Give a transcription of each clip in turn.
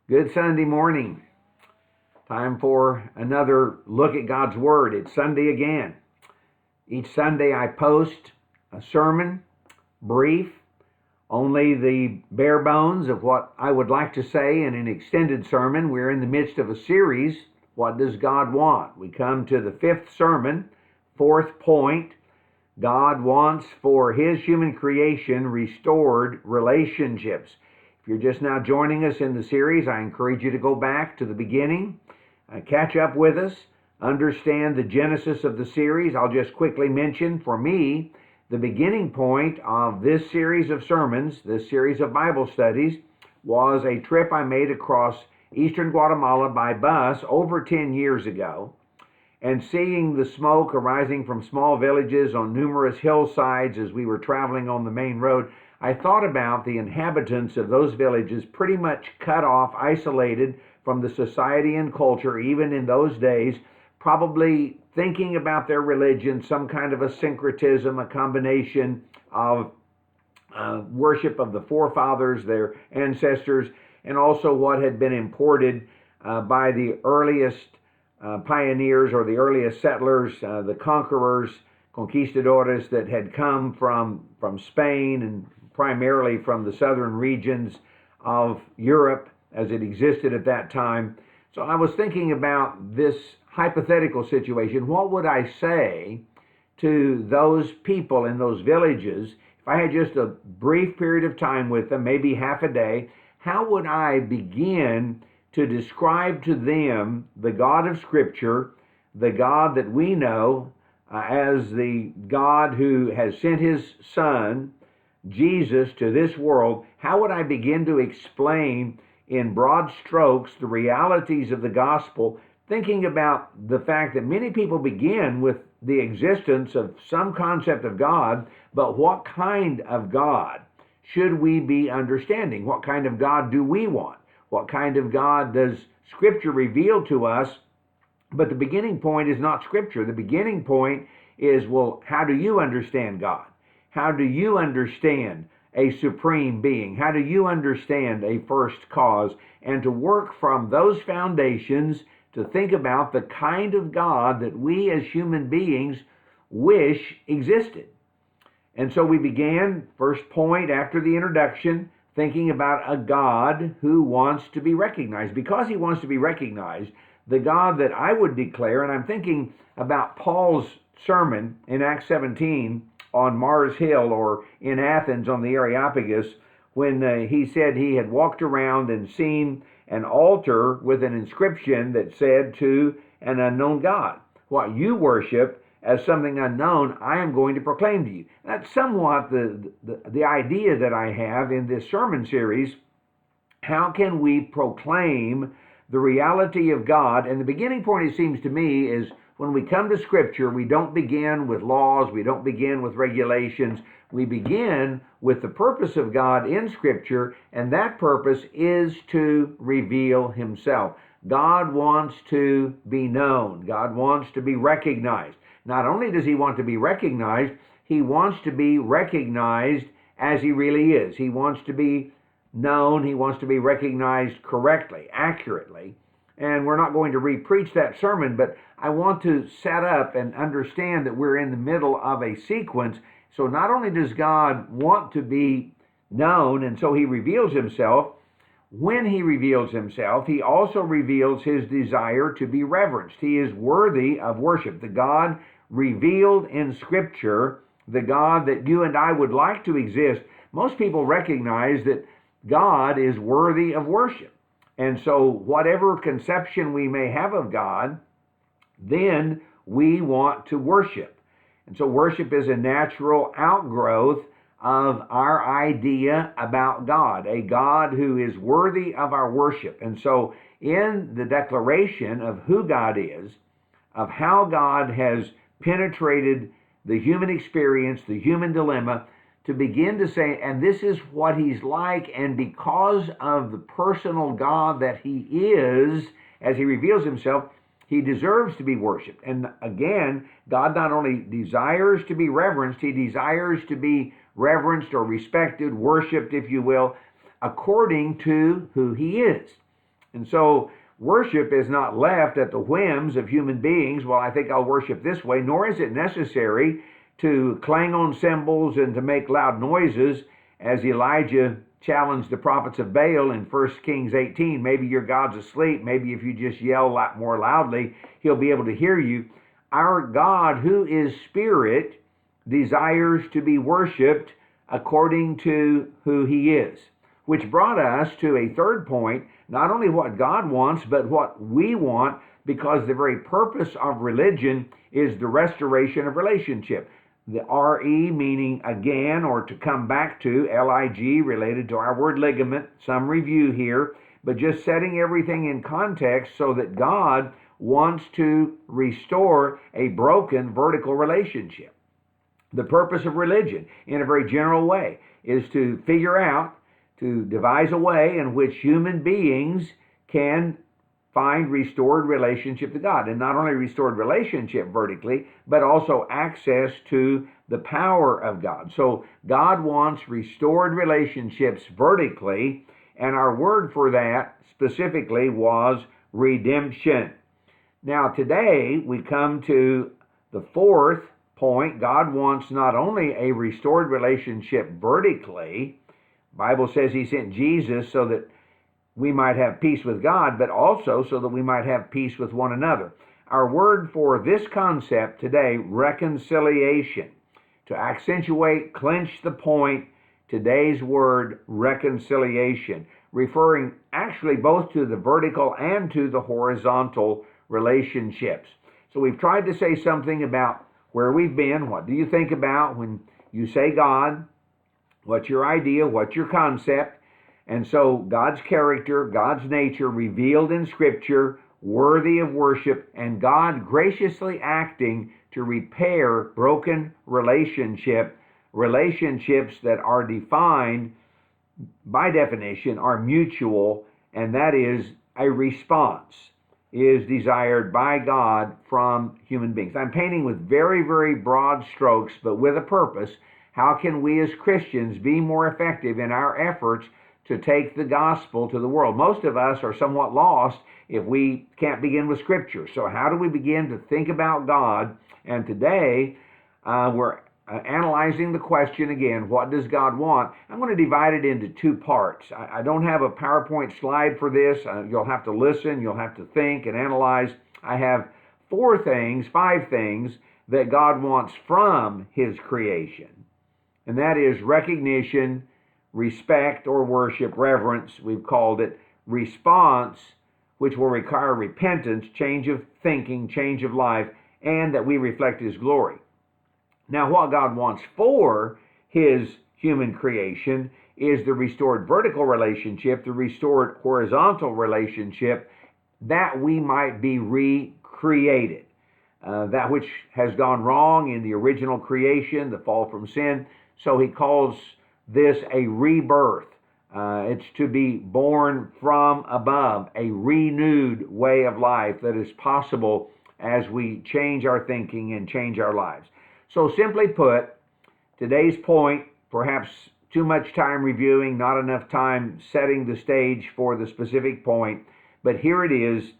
Good Sunday morning. Time for another look at God's Word. It's Sunday again. Each Sunday I post a sermon, brief, only the bare bones of what I would like to say in an extended sermon. We're in the midst of a series, What Does God Want? We come to the fifth sermon, fourth point. God wants for His human creation restored relationships. If you're just now joining us in the series, I encourage you to go back to the beginning, catch up with us, understand the genesis of the series. I'll just quickly mention, for me, the beginning point of this series of sermons, this series of Bible studies, was a trip I made across eastern Guatemala by bus over 10 years ago. And seeing the smoke arising from small villages on numerous hillsides as we were traveling on the main road, I thought about the inhabitants of those villages pretty much cut off, isolated from the society and culture, even in those days, probably thinking about their religion, some kind of a syncretism, a combination of worship of the forefathers, their ancestors, and also what had been imported by the earliest pioneers or the earliest settlers, the conquerors, conquistadores that had come from Spain and primarily from the southern regions of Europe as it existed at that time. So I was thinking about this hypothetical situation. What would I say to those people in those villages if I had just a brief period of time with them, maybe half a day? How would I begin to describe to them the God of Scripture, the God that we know as the God who has sent His Son, Jesus, to this world? How would I begin to explain in broad strokes the realities of the gospel, thinking about the fact that many people begin with the existence of some concept of God, but what kind of God should we be understanding? What kind of God do we want? What kind of God does Scripture reveal to us? But the beginning point is not Scripture. The beginning point is, well, how do you understand God? How do you understand a supreme being? How do you understand a first cause? And to work from those foundations to think about the kind of God that we as human beings wish existed. And so we began, first point after the introduction, thinking about a God who wants to be recognized. Because He wants to be recognized, the God that I would declare, and I'm thinking about Paul's sermon in Acts 17 on Mars Hill, or in Athens on the Areopagus, when he said he had walked around and seen an altar with an inscription that said, "To an unknown God. What you worship as something unknown, I am going to proclaim to you." That's somewhat the idea that I have in this sermon series. How can we proclaim the reality of God? And the beginning point, it seems to me, is when we come to Scripture, we don't begin with laws, we don't begin with regulations. We begin with the purpose of God in Scripture, and that purpose is to reveal Himself. God wants to be known. God wants to be recognized. Not only does He want to be recognized, He wants to be recognized as He really is. He wants to be known. He wants to be recognized correctly, accurately. And we're not going to re-preach that sermon, but I want to set up and understand that we're in the middle of a sequence. So not only does God want to be known, and so He reveals Himself, when He reveals Himself, He also reveals His desire to be reverenced. He is worthy of worship. The God revealed in Scripture, the God that you and I would like to exist, most people recognize that God is worthy of worship. And so whatever conception we may have of God, then we want to worship. And so worship is a natural outgrowth of our idea about God, a God who is worthy of our worship. And so in the declaration of who God is, of how God has penetrated the human experience, the human dilemma, to begin to say, and this is what He's like, and because of the personal God that He is, as He reveals Himself, He deserves to be worshiped. And again, God not only desires to be reverenced, He desires to be reverenced or respected, worshiped, if you will, according to who He is. And so worship is not left at the whims of human beings. Well, I think I'll worship this way, nor is it necessary to clang on cymbals and to make loud noises, as Elijah challenged the prophets of Baal in 1 Kings 18. Maybe your God's asleep. Maybe if you just yell more loudly, he'll be able to hear you. Our God, who is spirit, desires to be worshiped according to who he is. Which brought us to a third point, not only what God wants, but what we want, because the very purpose of religion is the restoration of relationship. The R-E meaning again, or to come back to, L-I-G related to our word ligament, some review here, but just setting everything in context so that God wants to restore a broken vertical relationship. The purpose of religion, in a very general way, is to figure out, to devise a way in which human beings can find restored relationship to God. And not only restored relationship vertically, but also access to the power of God. So God wants restored relationships vertically, and our word for that specifically was redemption. Now today we come to the fourth point. God wants not only a restored relationship vertically. The Bible says he sent Jesus so that we might have peace with God, but also so that we might have peace with one another. Our word for this concept today, reconciliation. To accentuate, clinch the point, today's word, reconciliation, referring actually both to the vertical and to the horizontal relationships. So we've tried to say something about where we've been. What do you think about when you say God? What's your idea? What's your concept? And so God's character, God's nature revealed in Scripture, worthy of worship, and God graciously acting to repair broken relationships that are defined, by definition, are mutual, and that is a response is desired by God from human beings. I'm painting with very, very broad strokes, but with a purpose. How can we as Christians be more effective in our efforts to take the gospel to the world? Most of us are somewhat lost if we can't begin with Scripture. So how do we begin to think about God? And today we're analyzing the question again, what does God want? I'm going to divide it into two parts. I don't have a PowerPoint slide for this. You'll have to listen, you'll have to think and analyze. I have five things that God wants from his creation. And that is recognition, respect or worship, reverence, we've called it, response, which will require repentance, change of thinking, change of life, and that we reflect his glory. Now, what God wants for his human creation is the restored vertical relationship, the restored horizontal relationship, that we might be recreated. That which has gone wrong in the original creation, the fall from sin. So he calls this a rebirth. It's to be born from above, a renewed way of life that is possible as we change our thinking and change our lives. So simply put, today's point, perhaps too much time reviewing, not enough time setting the stage for the specific point, but here it is.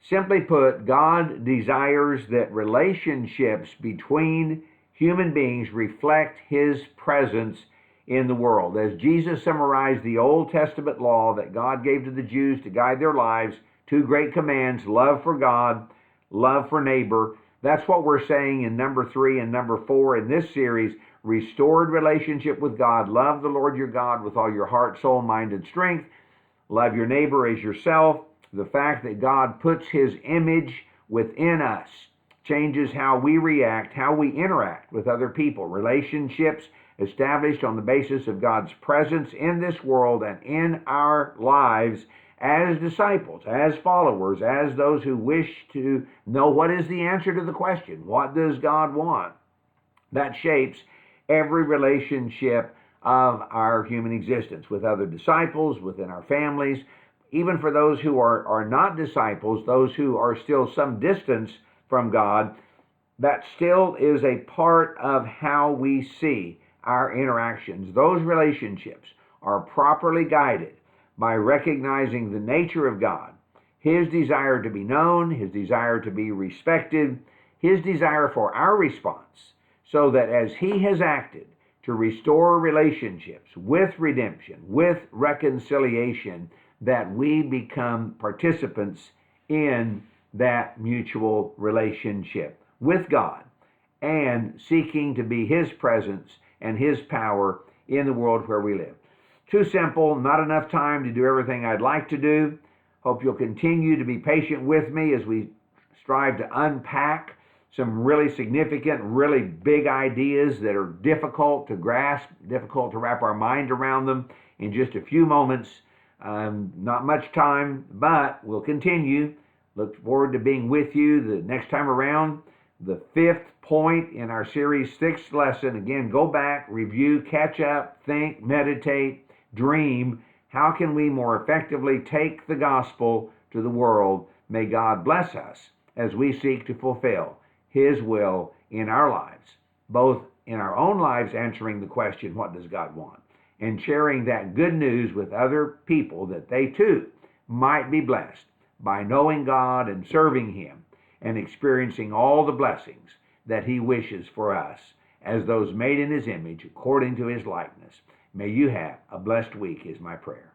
Simply put, God desires that relationships between human beings reflect his presence in the world. As Jesus summarized the Old Testament law that God gave to the Jews to guide their lives, two great commands, love for God, love for neighbor. That's what we're saying in number 3 and number 4 in this series, restored relationship with God. Love the Lord your God with all your heart, soul, mind, and strength. Love your neighbor as yourself. The fact that God puts his image within us changes how we react, how we interact with other people. Relationships established on the basis of God's presence in this world and in our lives as disciples, as followers, as those who wish to know what is the answer to the question, what does God want? That shapes every relationship of our human existence with other disciples, within our families, even for those who are not disciples, those who are still some distance from God. That still is a part of how we see our interactions. Those relationships are properly guided by recognizing the nature of God, His desire to be known, His desire to be respected, His desire for our response, so that as He has acted to restore relationships with redemption, with reconciliation, that we become participants in that mutual relationship with God and seeking to be His presence and His power in the world where we live. Too simple, not enough time to do everything I'd like to do. Hope you'll continue to be patient with me as we strive to unpack some really significant, really big ideas that are difficult to grasp, difficult to wrap our mind around them in just a few moments. Not much time, but we'll continue. Look forward to being with you the next time around. The fifth point in our series, sixth lesson. Again, go back, review, catch up, think, meditate, dream. How can we more effectively take the gospel to the world? May God bless us as we seek to fulfill His will in our lives, both in our own lives answering the question, what does God want? And sharing that good news with other people that they too might be blessed by knowing God and serving Him and experiencing all the blessings that He wishes for us as those made in His image according to His likeness. May you have a blessed week is my prayer.